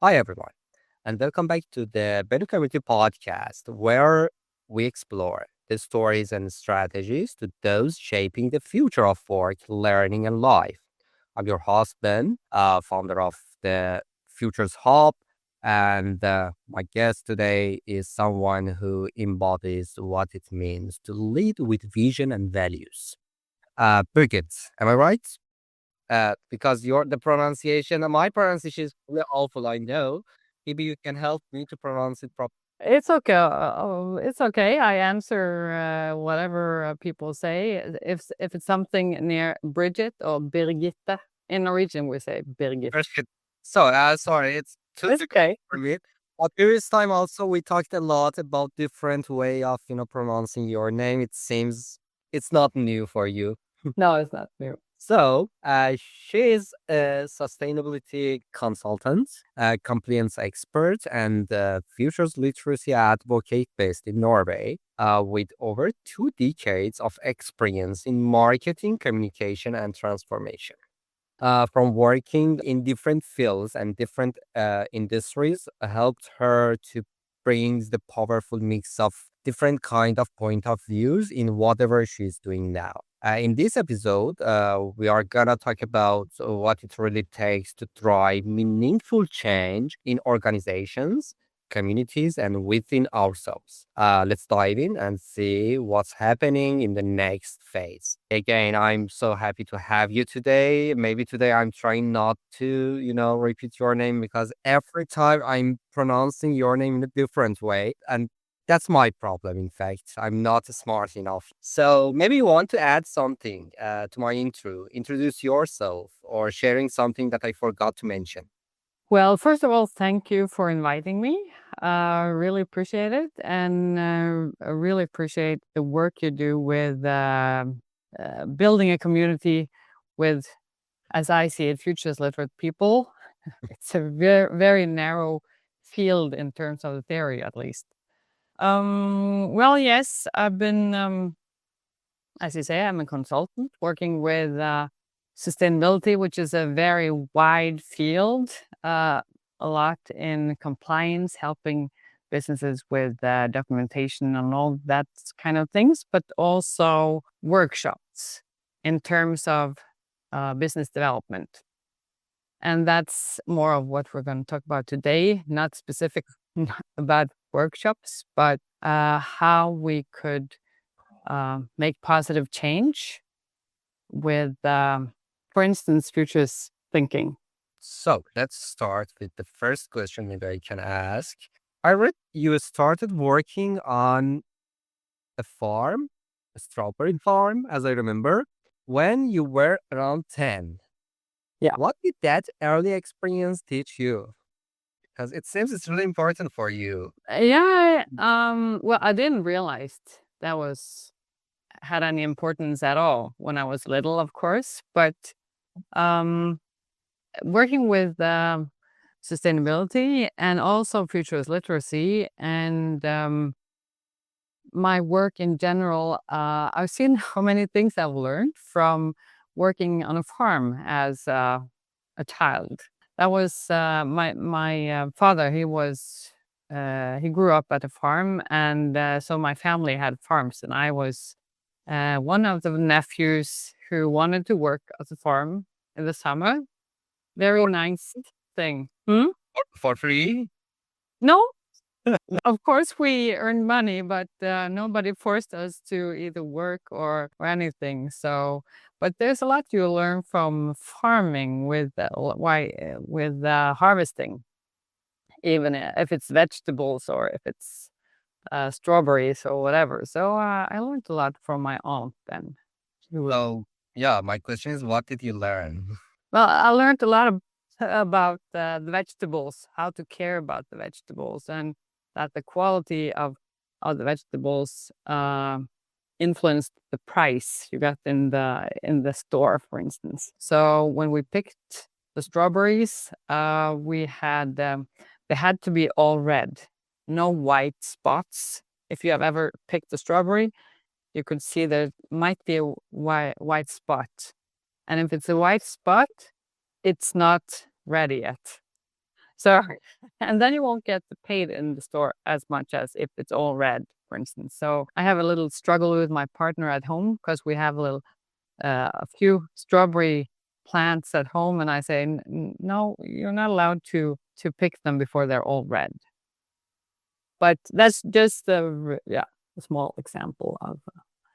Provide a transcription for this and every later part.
Hi, everyone, and welcome back to the Better Community Podcast, where we explore the stories and strategies to those shaping the future of work, learning, and life. I'm your host, Ben, founder of the Futures Hub, and my guest today is someone who embodies what it means to lead with vision and values. Birgit, am I right? Because your the pronunciation, my pronunciation is really awful. I know. Maybe you can help me to pronounce it properly. It's okay. I answer whatever people say. If it's something near Bridget or Birgitte, in Norwegian we say Birgit. So, sorry, it's too It's difficult okay. for me. But previous time also we talked a lot about different way of pronouncing your name. It seems it's not new for you. No, it's not new. So, she is a sustainability consultant, a compliance expert, and futures literacy advocate based in Norway, with over 2 decades of experience in marketing, communication, and transformation. From working in different fields and different industries, helped her to bring the powerful mix of different kind of point of views in whatever she's doing now. In this episode, we are gonna talk about what it really takes to drive meaningful change in organizations, communities, and within ourselves. Let's dive in and see what's happening in the next phase. Again, I'm so happy to have you today. Maybe today I'm trying not to, repeat your name because every time I'm pronouncing your name in a different way. And that's my problem, in fact. I'm not smart enough. So maybe you want to add something to my intro, introduce yourself, or sharing something that I forgot to mention. Well, first of all, thank you for inviting me. Really appreciate it, and I really appreciate the work you do with building a community with, as I see it, futures literate people. It's a very narrow field in terms of the theory, at least. Well, yes, I've been, as you say, I'm a consultant working with sustainability, which is a very wide field, a lot in compliance, helping businesses with documentation and all that kind of things, but also workshops in terms of business development. And that's more of what we're going to talk about today, not specific about workshops, but how we could make positive change with, for instance, futures thinking. So let's start with the first question maybe I can ask. I read you started working on a farm, a strawberry farm, as I remember, when you were around 10. Yeah. What did that early experience teach you? Because it seems it's really important for you. Yeah. Well, I didn't realize that was had any importance at all when I was little, of course. But um, working with sustainability and also futures literacy and my work in general, I've seen how many things I've learned from working on a farm as a child. That was my father. He grew up at a farm, and so my family had farms, and I was one of the nephews who wanted to work at a farm in the summer. Very nice thing. Hmm? For free? No, of course, we earned money, but nobody forced us to either work or anything. So, but there's a lot you learn from farming with harvesting, even if it's vegetables or if it's strawberries or whatever. So I learned a lot from my aunt then. So, yeah, my question is, what did you learn? Well, I learned a lot about the vegetables, how to care about the vegetables, and that the quality of the vegetables influenced the price you got in the store, for instance. So when we picked the strawberries, we had they had to be all red, no white spots. If you have ever picked a strawberry, you could see there might be a white spot, and if it's a white spot, it's not ready yet. So, and then you won't get paid in the store as much as if it's all red, for instance. So I have a little struggle with my partner at home because we have a few strawberry plants at home, and I say, No, you're not allowed to pick them before they're all red." But that's just a small example of.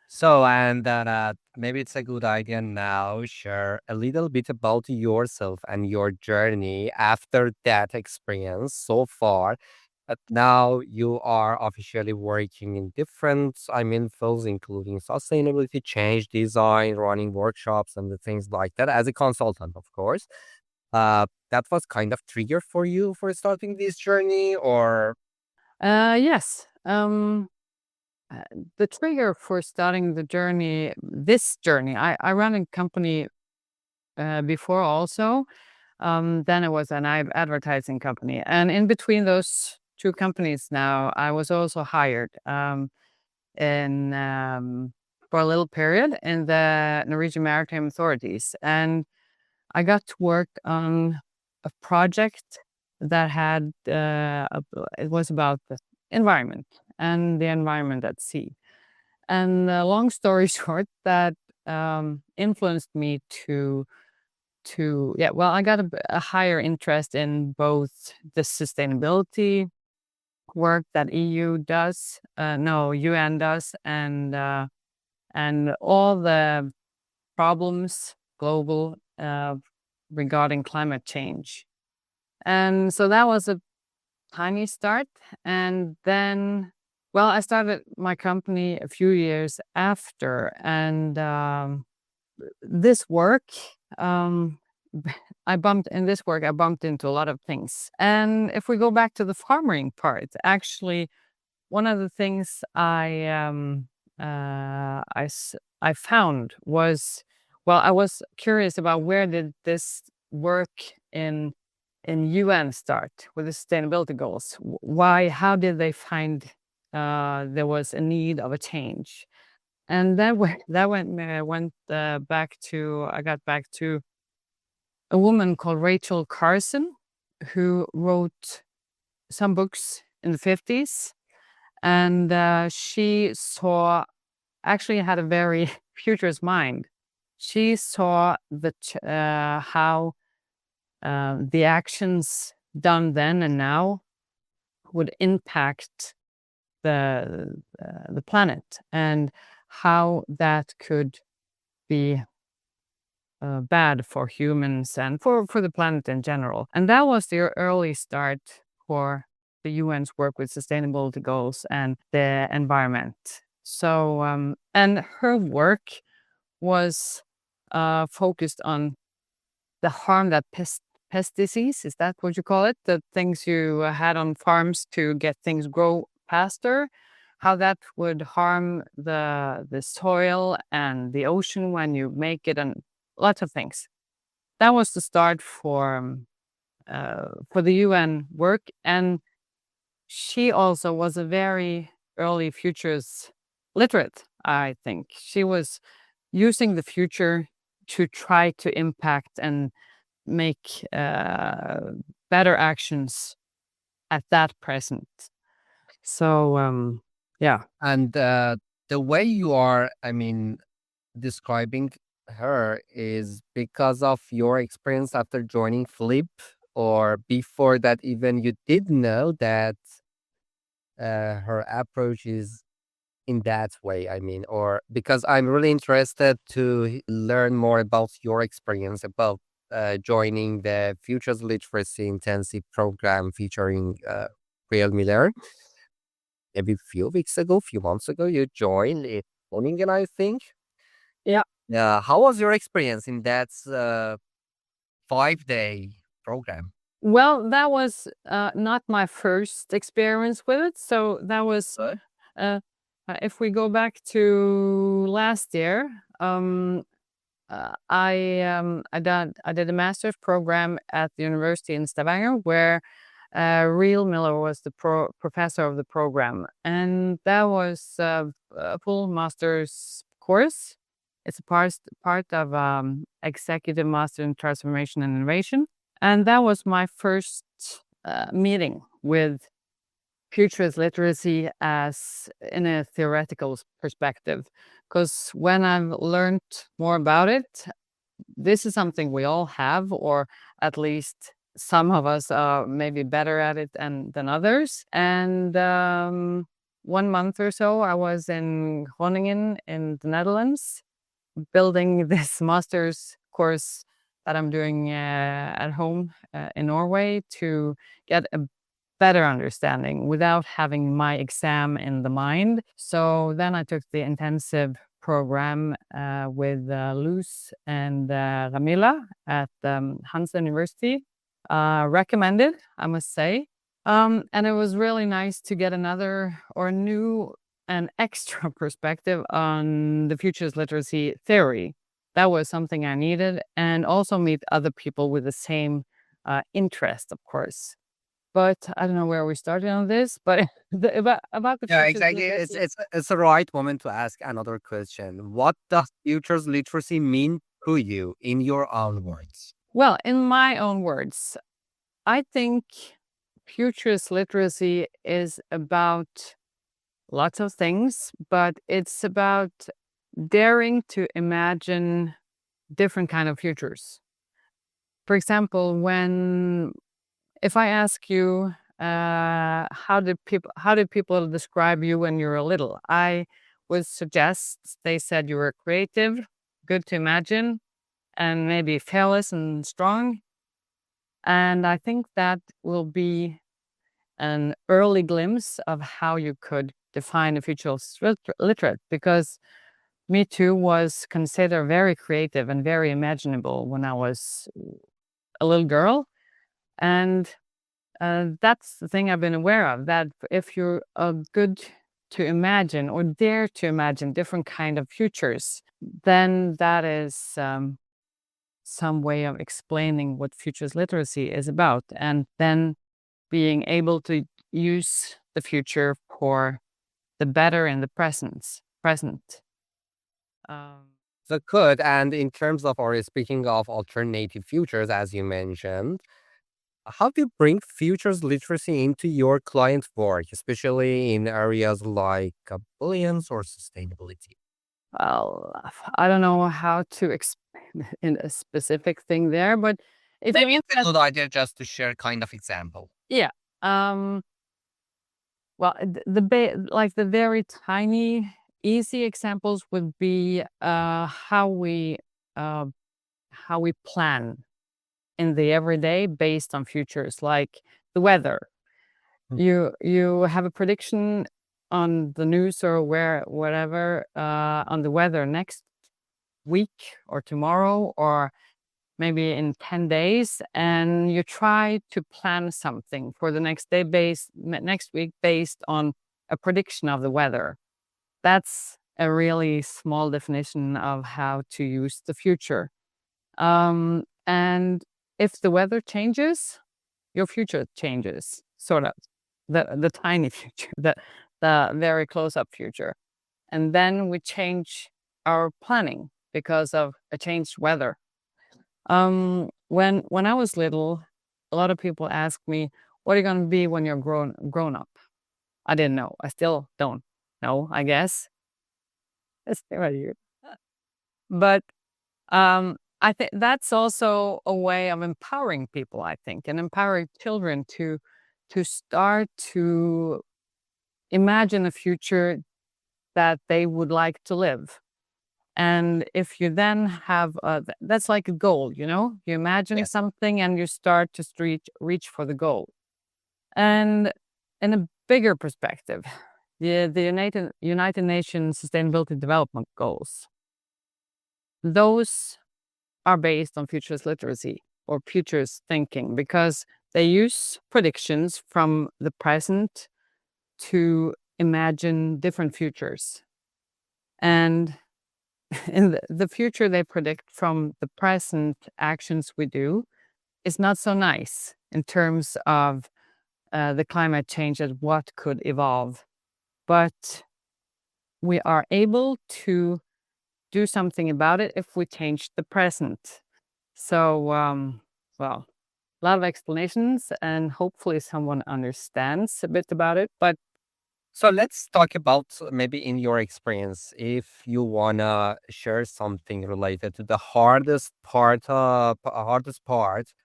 So, and then maybe it's a good idea now share a little bit about yourself and your journey after that experience so far. But now you are officially working in different, I mean, fields, including sustainability, change design, running workshops, and the things like that as a consultant, of course. That was kind of trigger for you for starting this journey, or Yes. The trigger for starting this journey, I ran a company before also. Then it was an advertising company. And in between those two companies now, I was also hired in for a little period in the Norwegian Maritime Authorities. And I got to work on a project that it was about the environment and the environment at sea. And long story short, that influenced me yeah, well, I got a higher interest in both the sustainability work that EU does, no, UN does, and all the problems global regarding climate change. And so that was a tiny start. And then, well, I started my company a few years after, and this work, um, I bumped into a lot of things. And if we go back to the farming part, actually, one of the things I found was, well, I was curious about where did this work in UN start with the sustainability goals? Why? How did they find there was a need of a change? And then that went back to I got back to a woman called Rachel Carson, who wrote some books in the 50s, and she saw actually had a very futurist mind. She saw how the actions done then and now would impact the planet, and how that could be bad for humans and for the planet in general. And that was the early start for the UN's work with sustainability goals and the environment. So, and her work was focused on the harm that pest disease, is that what you call it? The things you had on farms to get things grow faster, how that would harm the soil and the ocean when you make it, and lots of things. That was the start for the UN work. And she also was a very early futures literate, I think. She was using the future to try to impact and make better actions at that present. So, yeah. and the way you are, I mean, describing her is because of your experience after joining Flip, or before that, even you did know that her approach is in that way. I mean, or because I'm really interested to learn more about your experience about joining the Futures Literacy Intensive program featuring Real Miller. Maybe a few weeks ago, few months ago, you joined it, Groningen, I think. Yeah. Yeah. How was your experience in that 5-day program? Well, that was not my first experience with it. So that was, Right. if we go back to last year, I did a master's program at the university in Stavanger, where Real Miller was the professor of the program, and that was a full master's course. It's a part of executive master in transformation and innovation, and that was my first meeting with futurist literacy as in a theoretical perspective. Because when I've learned more about it, this is something we all have, or at least some of us are maybe better at it than others. And 1 month or so, I was in Groningen in the Netherlands, building this master's course that I'm doing at home in Norway to get a better understanding without having my exam in the mind. So then I took the intensive program with Luz and Ramila at Hansa University. Recommended, I must say. And it was really nice to get another or new and extra perspective on the futures literacy theory. That was something I needed, and also meet other people with the same interest, of course. But I don't know where we started on this, but about the Yeah, futures exactly. literacy. It's the right moment to ask another question. What does futures literacy mean to you in your own words? Well, in my own words, I think futures literacy is about lots of things, but it's about daring to imagine different kind of futures. For example, if I ask you, how did people describe you when you were little? I would suggest they said you were creative, good to imagine, and maybe fearless and strong. And I think that will be an early glimpse of how you could define a future literate, because me too was considered very creative and very imaginable when I was a little girl. And that's the thing I've been aware of, that if you're good to imagine or dare to imagine different kind of futures, then that is some way of explaining what futures literacy is about. And then being able to use the future for the better in the present. Um, So good. And in terms of, or speaking of alternative futures, as you mentioned, how do you bring futures literacy into your client work, especially in areas like billions or sustainability? well, I don't know how to explain in a specific thing there, but if Maybe it's a good idea just to share kind of example. yeah, um, well, like the very tiny, easy examples would be uh, how we plan in the everyday based on futures, like the weather. Mm. You have a prediction on the news or whatever on the weather next week or tomorrow or maybe in 10 days, and you try to plan something for the next week based on a prediction of the weather. That's a really small definition of how to use the future. And if the weather changes, your future changes, sort of. The tiny future, the very close up future. And then we change our planning because of a changed weather. When I was little, a lot of people asked me, "What are you going to be when you're grown up?" I didn't know. I still don't know, I guess. It's very weird. But I think that's also a way of empowering people, I think, and empowering children to start to imagine a future that they would like to live. And if you then have that's like a goal, you imagine Yes. something and you start to reach for the goal. And in a bigger perspective, the United Nations Sustainability Development Goals, those are based on futures literacy or futures thinking, because they use predictions from the present to imagine different futures. And in the future they predict from the present actions we do is not so nice in terms of the climate change and what could evolve. But we are able to do something about it if we change the present. So, well, a lot of explanations, and hopefully someone understands a bit about it. But So let's talk about maybe in your experience, if you wanna share something related to the hardest part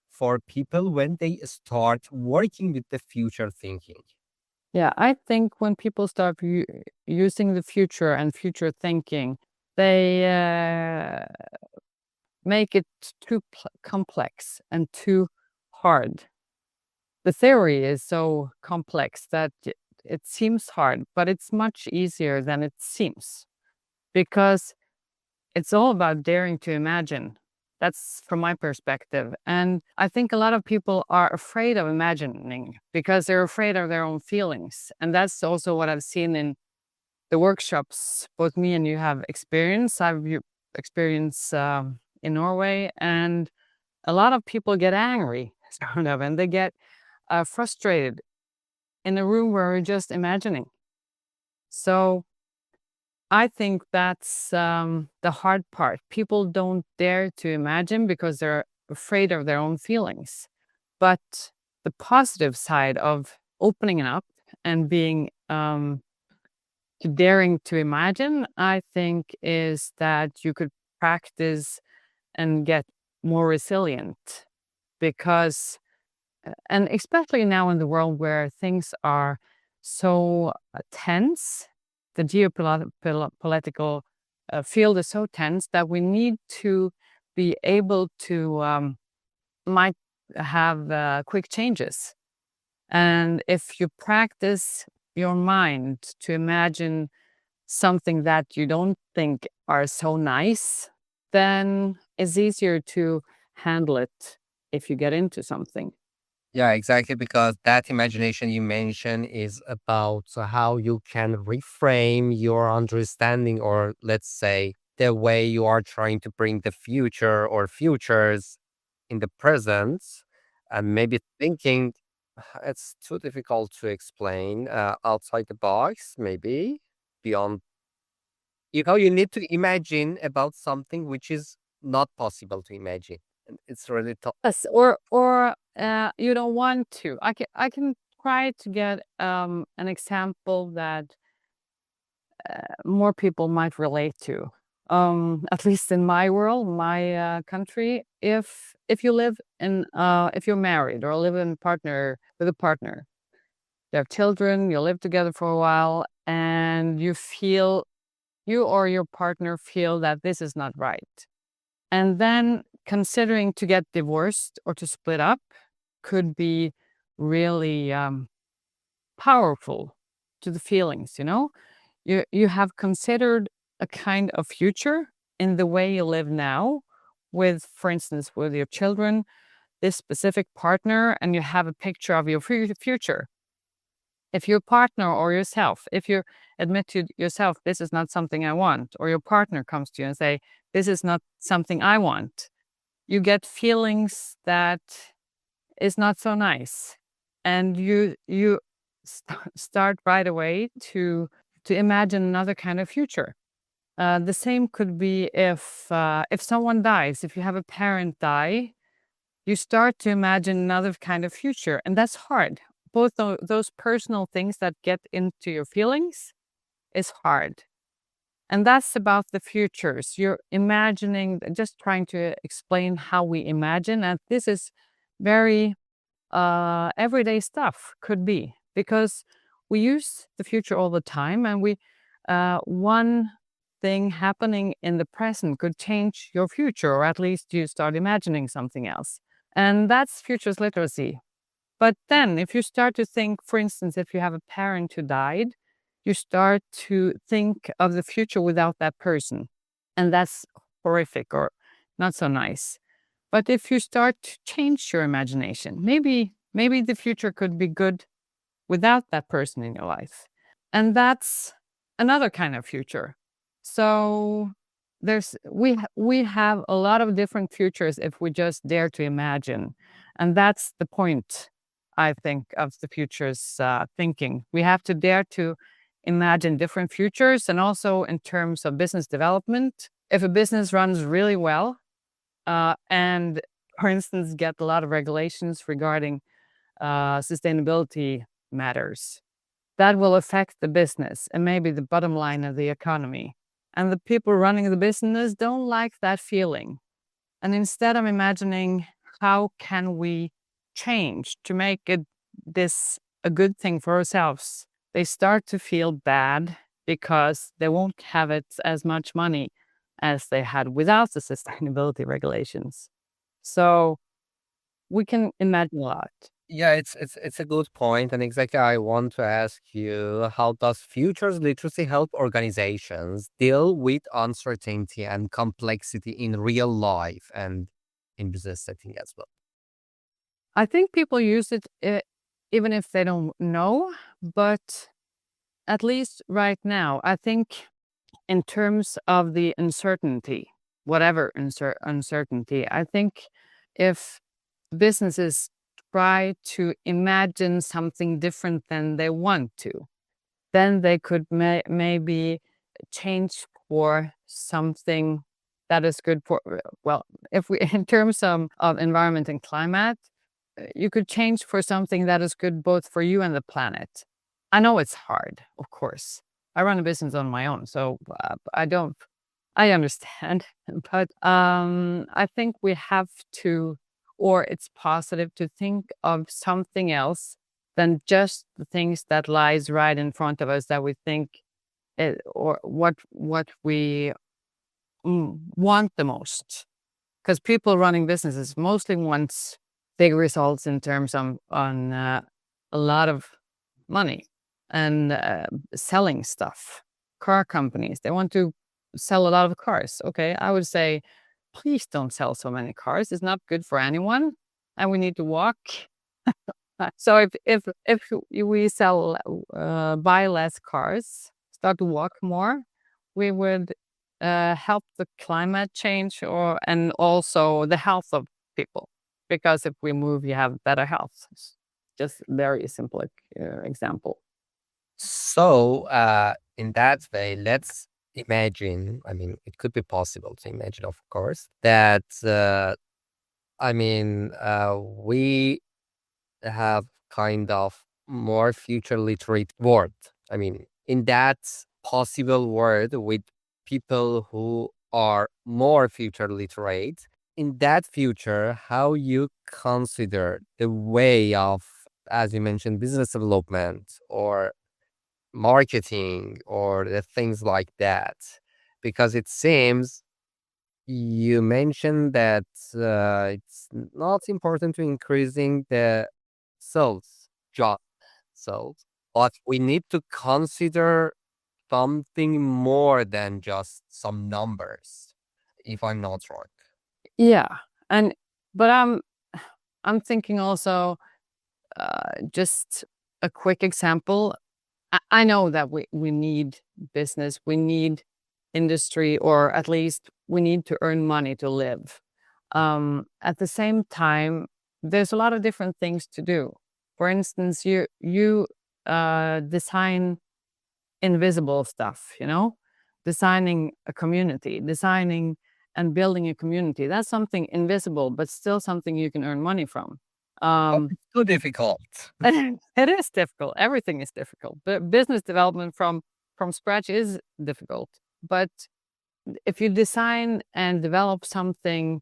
for people when they start working with the future thinking. yeah, I think when people start using the future and future thinking, they make it too complex and too hard. The theory is so complex that it seems hard, but it's much easier than it seems because it's all about daring to imagine. That's from my perspective. And I think a lot of people are afraid of imagining because they're afraid of their own feelings. And that's also what I've seen in the workshops both me and you have experienced. I've experienced in Norway, and a lot of people get angry, sort of, and they get frustrated in a room where we're just imagining. So I think that's the hard part. People don't dare to imagine because they're afraid of their own feelings. But the positive side of opening up and being daring to imagine, I think, is that you could practice and get more resilient because and especially now in the world where things are so tense, the geopolitical field is so tense that we need to be able to might have quick changes. And if you practice your mind to imagine something that you don't think are so nice, then it's easier to handle it if you get into something. Yeah, exactly. Because that imagination you mentioned is about how you can reframe your understanding, or let's say the way you are trying to bring the future or futures in the present, and maybe thinking it's too difficult to explain outside the box, maybe beyond. You need to imagine about something which is not possible to imagine. And it's really tough. Yes, or you don't want to. I can try to get an example that more people might relate to. At least in my world, my country, if you live in if you're married or live in partner with a partner, you have children, you live together for a while, and you or your partner feel that this is not right. And then considering to get divorced or to split up could be really powerful to the feelings, you know? You have considered a kind of future in the way you live now with, for instance, with your children, this specific partner, and you have a picture of your future. If your partner or yourself, if you admit to yourself, this is not something I want, or your partner comes to you and say, this is not something I want, you get feelings that is not so nice. And you start right away to imagine another kind of future. The same could be if someone dies, if you have a parent die, you start to imagine another kind of future, and that's hard. Both those personal things that get into your feelings is hard. And that's about the futures. You're imagining, just trying to explain how we imagine. And this is very everyday stuff, could be, because we use the future all the time. And one thing happening in the present could change your future, or at least you start imagining something else. And that's futures literacy. But then, if you start to think, for instance, if you have a parent who died, you start to think of the future without that person. And that's horrific or not so nice. But if you start to change your imagination, maybe the future could be good without that person in your life. And that's another kind of future. So we have a lot of different futures if we just dare to imagine. And that's the point, I think, of the futures thinking. We have to dare to imagine different futures, and also in terms of business development. If a business runs really well, and for instance, get a lot of regulations regarding sustainability matters. That will affect the business and maybe the bottom line of the economy. And the people running the business don't like that feeling. And instead of imagining how can we change to make this a good thing for ourselves, they start to feel bad because they won't have it as much money as they had without the sustainability regulations. So we can imagine a lot. Yeah, it's a good point, and exactly I want to ask you, how does futures literacy help organizations deal with uncertainty and complexity in real life and in business setting as well? I think people use it even if they don't know, but at least right now, I think in terms of the uncertainty, whatever uncertainty, I think if businesses try to imagine something different than they want to, then they could maybe change for something that is good for, well, if we, in terms of environment and climate, you could change for something that is good both for you and the planet. I know it's hard, of course. I run a business on my own, so I don't. I understand, but I think we have to, or it's positive to think of something else than just the things that lies right in front of us that we think or what we want the most. Because people running businesses mostly wants big results in terms of on a lot of money and selling stuff. Car companies, they want to sell a lot of cars. Okay, I would say, please don't sell so many cars. It's not good for anyone, and we need to walk. So if we sell buy less cars, start to walk more, we would help the climate change and also the health of people. Because if we move, you have better health. It's just very simple example. So, in that way, let's imagine, I mean, it could be possible to imagine, of course, that, we have kind of more future literate world. I mean, in that possible world with people who are more future literate, in that future, how you consider the way of, as you mentioned, business development or marketing or the things like that? Because it seems you mentioned that it's not important to increasing the sales job sales, but we need to consider something more than just some numbers, if I'm not wrong. Yeah, and but I'm thinking also just a quick example. I know that we need business, we need industry, or at least we need to earn money to live. At the same time, there's a lot of different things to do. For instance, you design invisible stuff, designing a community, designing and building a community. That's something invisible, but still something you can earn money from. But Um, it's too difficult. it is difficult. Everything is difficult. But business development from scratch is difficult. But if you design and develop something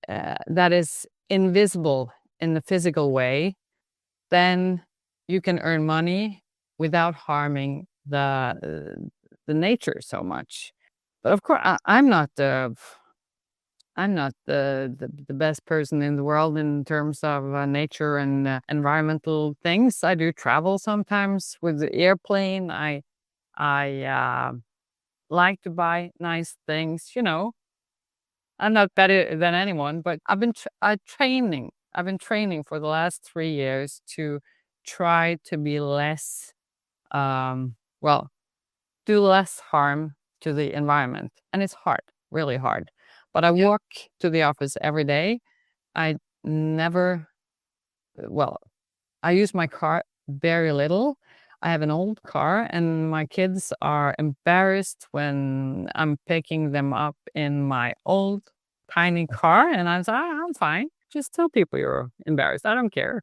that is invisible in the physical way, then you can earn money without harming the nature so much. But of course, I'm not the best person in the world in terms of nature and environmental things. I do travel sometimes with the airplane. I like to buy nice things. I'm not better than anyone, but I've been training for the last 3 years to try to be less, well, do less harm to the environment. And it's hard, really hard. But I walk to the office every day. I never, well, I use my car very little. I have an old car, and my kids are embarrassed when I'm picking them up in my old tiny car, and I'm fine. Just tell people you're embarrassed. I don't care.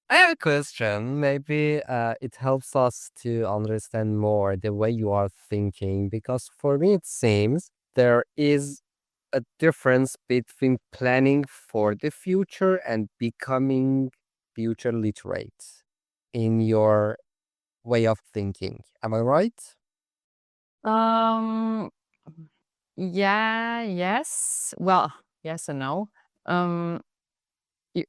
I have a question. Maybe it helps us to understand more the way you are thinking, because for me it seems there is a difference between planning for the future and becoming future literate in your way of thinking. Am I right? Um, yeah, yes. Well, yes and no. Um,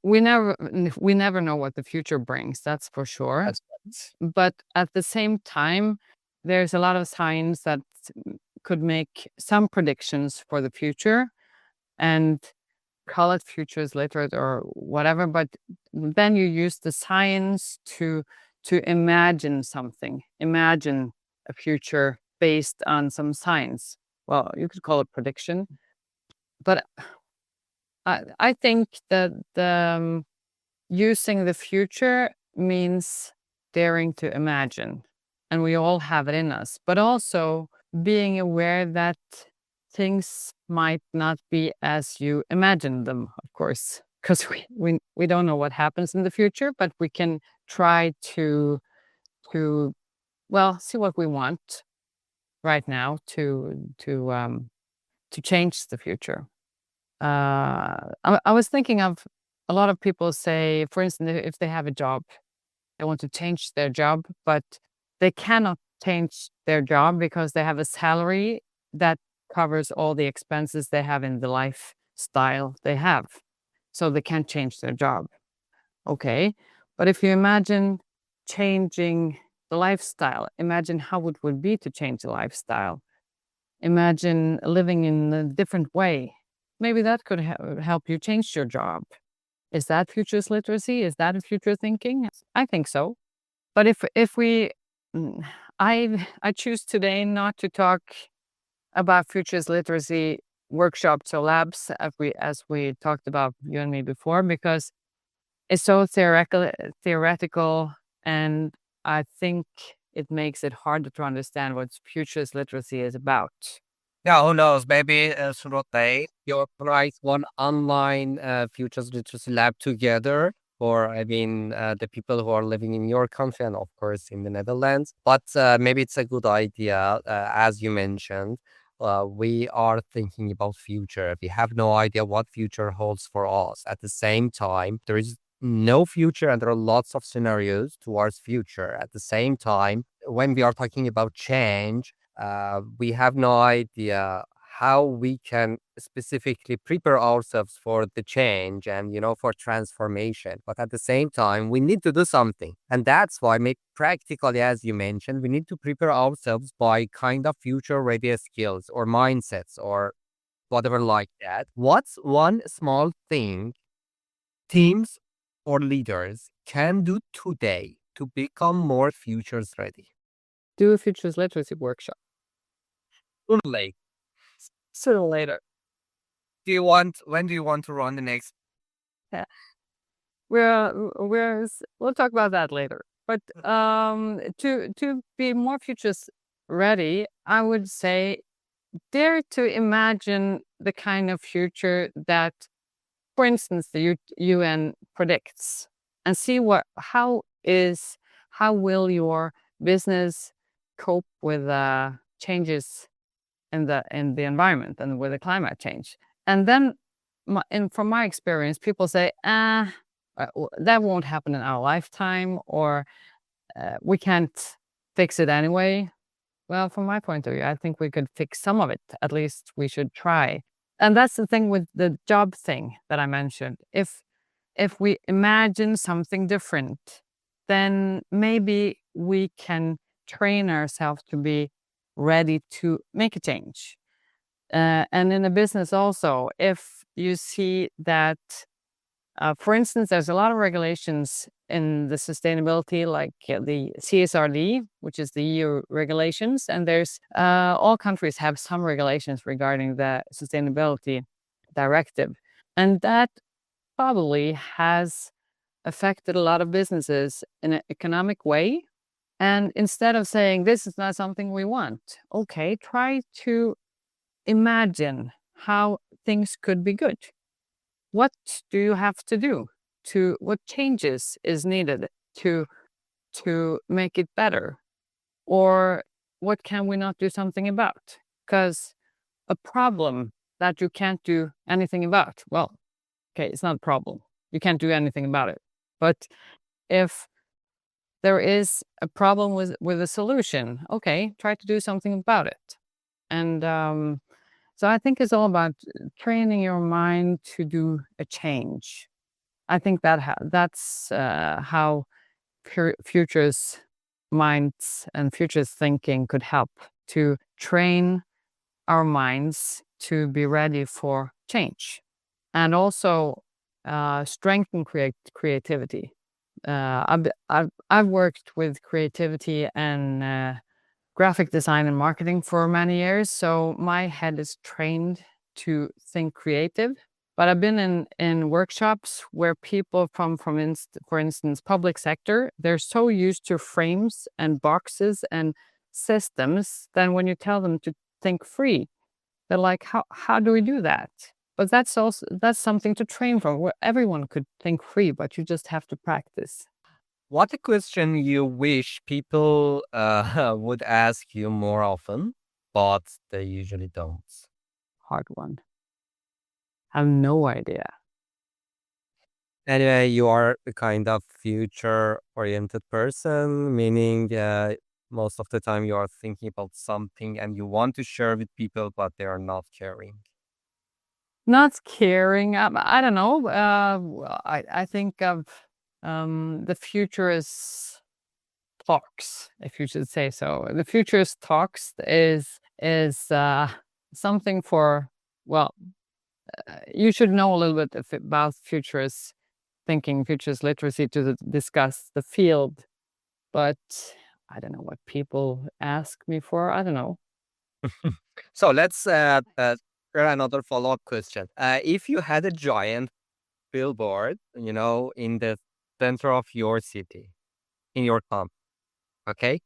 we never know what the future brings, that's for sure. That's right. But at the same time, there's a lot of science that could make some predictions for the future and call it futures literate or whatever, but then you use the science to imagine something, imagine a future based on some science. Well, you could call it prediction, but I think that using the future means daring to imagine, and we all have it in us, but also being aware that things might not be as you imagine them, of course, because we don't know what happens in the future, but we can try to well see what we want right now to change the future. I was thinking of a lot of people say, for instance, if they have a job, they want to change their job, but they cannot change their job because they have a salary that covers all the expenses they have in the lifestyle they have. So they can't change their job. Okay. But if you imagine changing the lifestyle, imagine how it would be to change the lifestyle. Imagine living in a different way. Maybe that could help you change your job. Is that futures literacy? Is that future thinking? I think so. But if we, mm, I choose today not to talk about futures literacy workshops or labs as we talked about you and me before, because it's so theoretical, and I think it makes it harder to understand what futures literacy is about. Yeah, who knows? Maybe Surote, you organize one online futures literacy lab together for, I mean, the people who are living in your country and, of course, in the Netherlands. But maybe it's a good idea, as you mentioned. We are thinking about future. We have no idea what future holds for us. At the same time, there is no future, and there are lots of scenarios towards future. At the same time, when we are talking about change, we have no idea how we can specifically prepare ourselves for the change and for transformation, but at the same time we need to do something, and that's why make practically, as you mentioned, we need to prepare ourselves by kind of future ready skills or mindsets or whatever like that. What's one small thing teams or leaders can do today to become more futures ready? Do a futures literacy workshop Like, sooner or later. when do you want to run the next? Yeah. We'll talk about that later. But to be more futures ready, I would say dare to imagine the kind of future that, for instance, the UN predicts, and see how will your business cope with changes in the environment and with the climate change. And then, from my experience, people say, that won't happen in our lifetime, or we can't fix it anyway. Well, from my point of view, I think we could fix some of it. At least we should try. And that's the thing with the job thing that I mentioned. If we imagine something different, then maybe we can train ourselves to be ready to make a change. And in a business also, if you see that, for instance, there's a lot of regulations in the sustainability, like the CSRD, which is the EU regulations, and there's all countries have some regulations regarding the sustainability directive, and that probably has affected a lot of businesses in an economic way. And instead of saying this is not something we want, okay, try to imagine how things could be good? What do you have to do? What changes is needed to make it better? Or what can we not do something about? Because a problem that you can't do anything about, well, okay, it's not a problem. You can't do anything about it. But if there is a problem with a solution, okay, try to do something about it. And so I think it's all about training your mind to do a change. I think that's how futures minds and futures thinking could help to train our minds to be ready for change, and also strengthen creativity. I've worked with creativity and graphic design and marketing for many years, so my head is trained to think creative. But I've been in workshops where people for instance, public sector, they're so used to frames and boxes and systems, then when you tell them to think free, they're like, how do we do that? But that's something to train from, where everyone could think free, but you just have to practice. What a question you wish people would ask you more often, but they usually don't. Hard one. I have no idea. Anyway, you are a kind of future-oriented person, meaning most of the time you are thinking about something and you want to share with people, but they are not caring. Not caring. I don't know. Well, I think of the future is talks, if you should say so. The futurist talks is something for, well, you should know a little bit about futurist thinking, futurist literacy to discuss the field. But I don't know what people ask me for. I don't know. So let's try another follow-up question. If you had a giant billboard, in the center of your city, in your town, okay?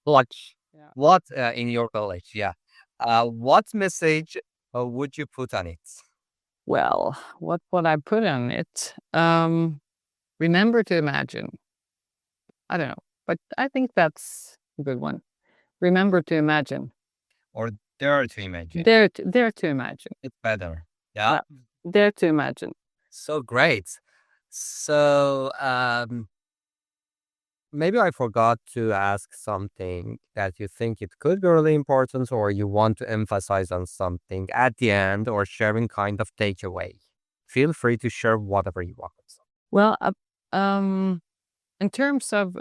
What, Yeah. what in your village? Yeah. What message would you put on it? Well, what would I put on it? Remember to imagine. I don't know, but I think that's a good one. Remember to imagine. Or dare to imagine? Dare to imagine. It's better. Yeah. Well, dare to imagine. So great. So maybe I forgot to ask something that you think it could be really important, or you want to emphasize on something at the end, or sharing kind of takeaway. Feel free to share whatever you want. Well, in terms of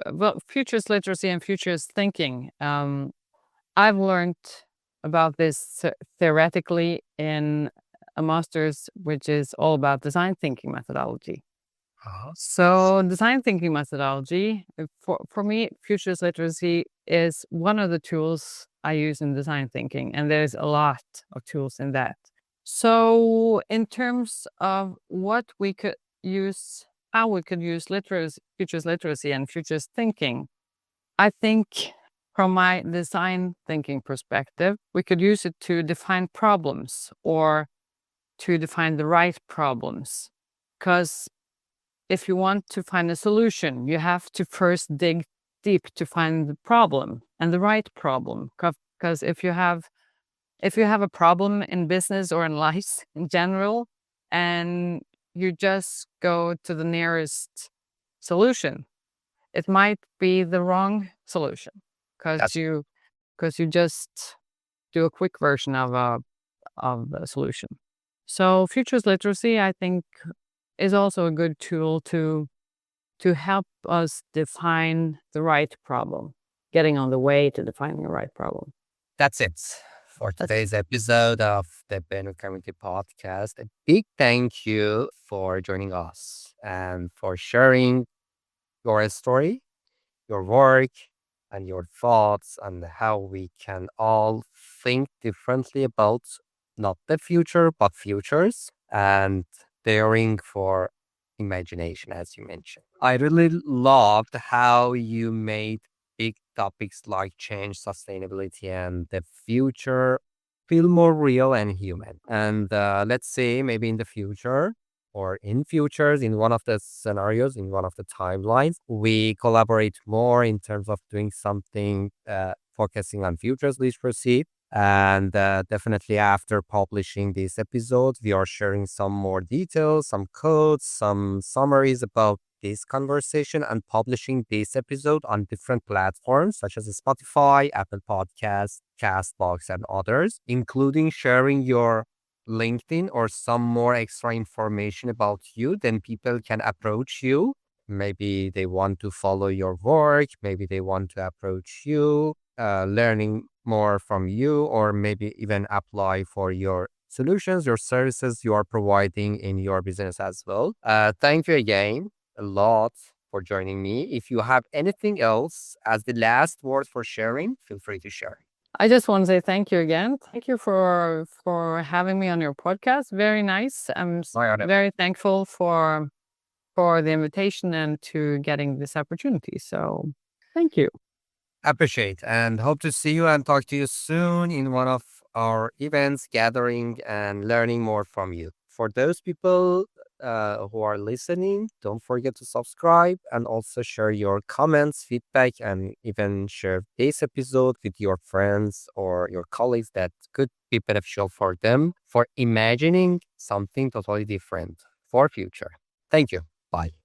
futures literacy and futures thinking, I've learned about this theoretically in a master's, which is all about design thinking methodology. So design thinking methodology, for me, futures literacy is one of the tools I use in design thinking, and there's a lot of tools in that. So in terms of what we could use, how we could use futures literacy and futures thinking, I think from my design thinking perspective, we could use it to define problems or to define the right problems. Because if you want to find a solution, you have to first dig deep to find the problem and the right problem. Because if you have a problem in business or in life in general, and you just go to the nearest solution, it might be the wrong solution because That's you just do a quick version of a solution. So futures literacy, I think, is also a good tool to help us define the right problem, getting on the way to defining the right problem. That's it for today's episode of the Benue Community Podcast. A big thank you for joining us and for sharing your story, your work, and your thoughts on how we can all think differently about not the future, but futures, and daring for imagination, as you mentioned. I really loved how you made big topics like change, sustainability, and the future feel more real and human. And let's say maybe in the future or in futures, in one of the scenarios, in one of the timelines, we collaborate more in terms of doing something focusing on futures literacy. And definitely after publishing this episode, we are sharing some more details, some codes, some summaries about this conversation and publishing this episode on different platforms such as Spotify, Apple Podcasts, Castbox, and others, including sharing your LinkedIn or some more extra information about you. Then people can approach you. Maybe they want to follow your work, maybe they want to approach you, learning more from you, or maybe even apply for your solutions, your services you are providing in your business as well. Thank you again a lot for joining me. If you have anything else as the last word for sharing, feel free to share. I just want to say thank you again. Thank you for having me on your podcast. Very nice. I'm My honor. very thankful for the invitation and to getting this opportunity. So thank you. Appreciate and hope to see you and talk to you soon in one of our events, gathering and learning more from you. For those people who are listening, don't forget to subscribe and also share your comments, feedback, and even share this episode with your friends or your colleagues that could be beneficial for them for imagining something totally different for future. Thank you. Bye.